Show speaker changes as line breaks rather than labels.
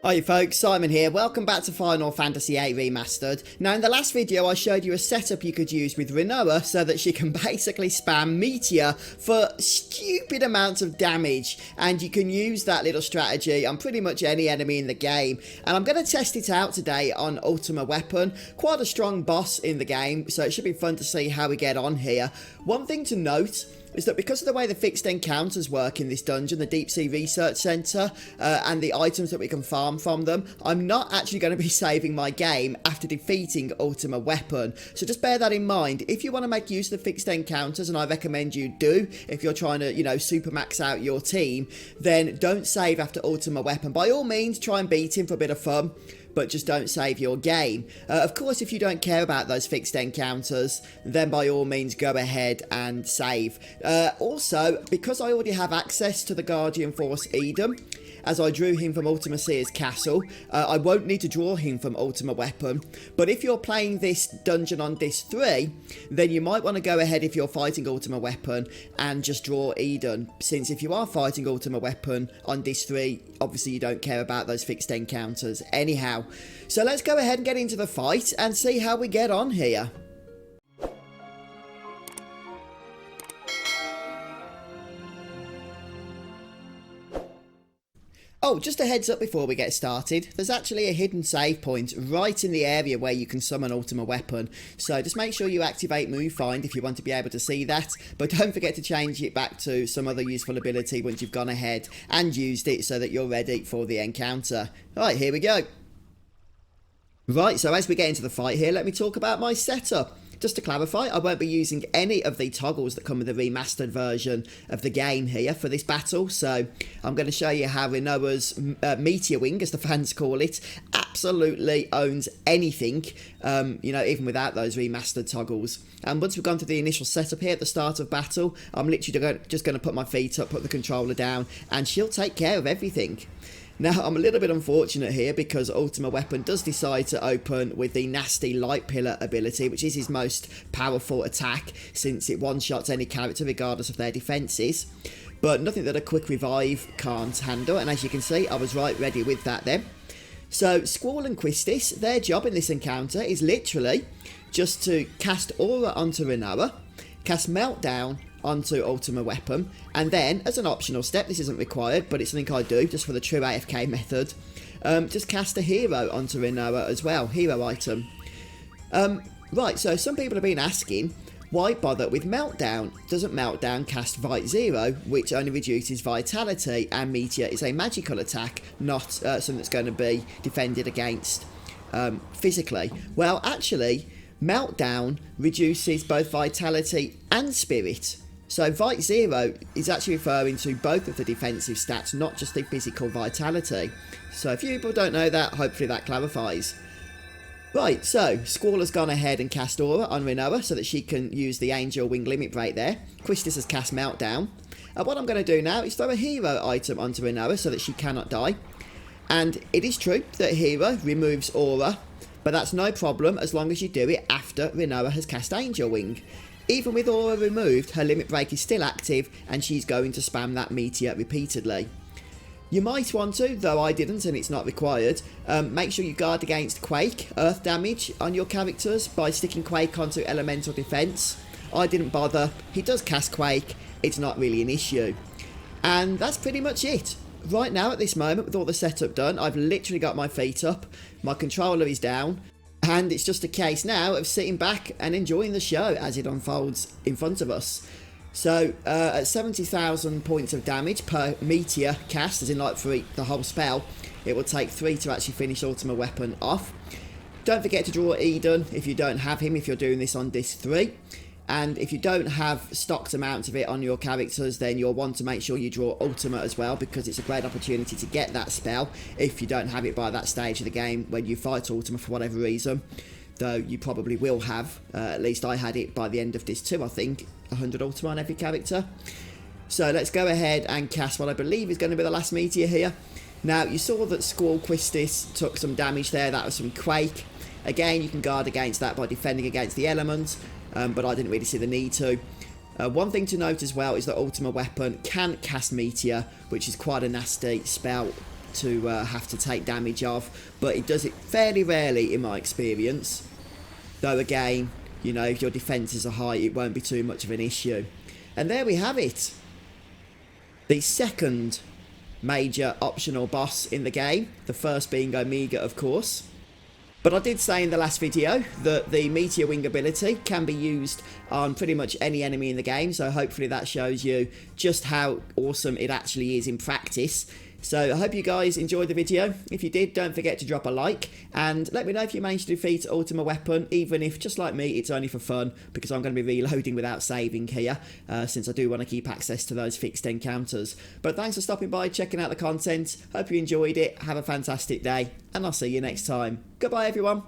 Hi folks, Simon here. Welcome back to Final Fantasy VIII Remastered. Now in the last video I showed you a setup you could use with Rinoa so that she can basically spam Meteor for stupid amounts of damage, and you can use that little strategy on pretty much any enemy in the game. And I'm going to test it out today on Ultima Weapon. Quite a strong boss in the game, so it should be fun to see how we get on here. One thing to note is that because of the way the fixed encounters work in this dungeon, the Deep Sea Research Centre, and the items that we can farm from them, I'm not actually going to be saving my game after defeating Ultima Weapon. So just bear that in mind. If you want to make use of the fixed encounters, and I recommend you do, if you're trying to, super max out your team, then don't save after Ultima Weapon. By all means, try and beat him for a bit of fun, but just don't save your game. Of course, if you don't care about those fixed encounters, then by all means go ahead and save. Also, because I already have access to the Guardian Force Eden, as I drew him from Ultima Seer's castle, I won't need to draw him from Ultima Weapon. But if you're playing this dungeon on Disc 3, then you might want to go ahead, if you're fighting Ultima Weapon, and just draw Eden. Since if you are fighting Ultima Weapon on Disc 3, obviously you don't care about those fixed encounters anyhow. So let's go ahead and get into the fight and see how we get on here. Oh, just a heads up before we get started, there's actually a hidden save point right in the area where you can summon Ultima Weapon, so just make sure you activate Move Find if you want to be able to see that, but don't forget to change it back to some other useful ability once you've gone ahead and used it so that you're ready for the encounter. Alright, here we go. Right, so as we get into the fight here, let me talk about my setup. Just to clarify, I won't be using any of the toggles that come with the remastered version of the game here for this battle, so I'm going to show you how Rinoa's Meteor Wing, as the fans call it, absolutely owns anything, even without those remastered toggles. And once we've gone through the initial setup here at the start of battle, I'm literally just going to put my feet up, put the controller down, and she'll take care of everything. Now, I'm a little bit unfortunate here because Ultima Weapon does decide to open with the nasty Light Pillar ability, which is his most powerful attack since it one-shots any character regardless of their defences. But nothing that a quick revive can't handle, and as you can see, I was right ready with that then. So, Squall and Quistis, their job in this encounter is literally just to cast Aura onto Rinoa, cast Meltdown onto Ultima Weapon, and then as an optional step, this isn't required but it's something I do just for the true AFK method, just cast a hero onto Rinoa as well, hero item. Right, so some people have been asking, why bother with Meltdown? Doesn't Meltdown cast VIII, which only reduces vitality, and Meteor is a magical attack, not something that's going to be defended against physically? Well, actually, Meltdown reduces both vitality and spirit. So VIII is actually referring to both of the defensive stats, not just the physical vitality. So if you people don't know that, hopefully that clarifies. Right, so Squall has gone ahead and cast Aura on Rinoa so that she can use the Angel Wing limit break there. Quistis has cast Meltdown. And what I'm going to do now is throw a hero item onto Rinoa so that she cannot die. And it is true that hero removes Aura, but that's no problem as long as you do it after Rinoa has cast Angel Wing. Even with Aura removed, her limit break is still active and she's going to spam that Meteor repeatedly. You might want to, though I didn't and it's not required, make sure you guard against Quake, earth damage on your characters by sticking Quake onto elemental defense. I didn't bother, he does cast Quake, it's not really an issue. And that's pretty much it. Right now at this moment, with all the setup done, I've literally got my feet up, my controller is down, and it's just a case now of sitting back and enjoying the show as it unfolds in front of us. So, at 70,000 points of damage per Meteor cast, as in like for the whole spell, it will take 3 to actually finish Ultima Weapon off. Don't forget to draw Eden if you don't have him, if you're doing this on Disc 3. And if you don't have stocked amounts of it on your characters, then you'll want to make sure you draw Ultima as well, because it's a great opportunity to get that spell if you don't have it by that stage of the game when you fight Ultima for whatever reason. Though you probably will have, at least I had it by the end of Disc 2, I think, 100 Ultima on every character. So let's go ahead and cast what I believe is going to be the last Meteor here. Now, you saw that Squall Quistis took some damage there, that was from Quake. Again, you can guard against that by defending against the elements. But I didn't really see the need to. One thing to note as well is that Ultima Weapon can cast Meteor, which is quite a nasty spell to have to take damage of, but it does it fairly rarely in my experience. Though again, you know, if your defences are high, it won't be too much of an issue. And there we have it. The second major optional boss in the game, the first being Omega, of course. But I did say in the last video that the Meteor Wing ability can be used on pretty much any enemy in the game, so hopefully that shows you just how awesome it actually is in practice. So I hope you guys enjoyed the video. If you did, don't forget to drop a like, and let me know if you managed to defeat Ultima Weapon, even if, just like me, it's only for fun, because I'm going to be reloading without saving here, since I do want to keep access to those fixed encounters. But thanks for stopping by, checking out the content. Hope you enjoyed it. Have a fantastic day, and I'll see you next time. Goodbye, everyone.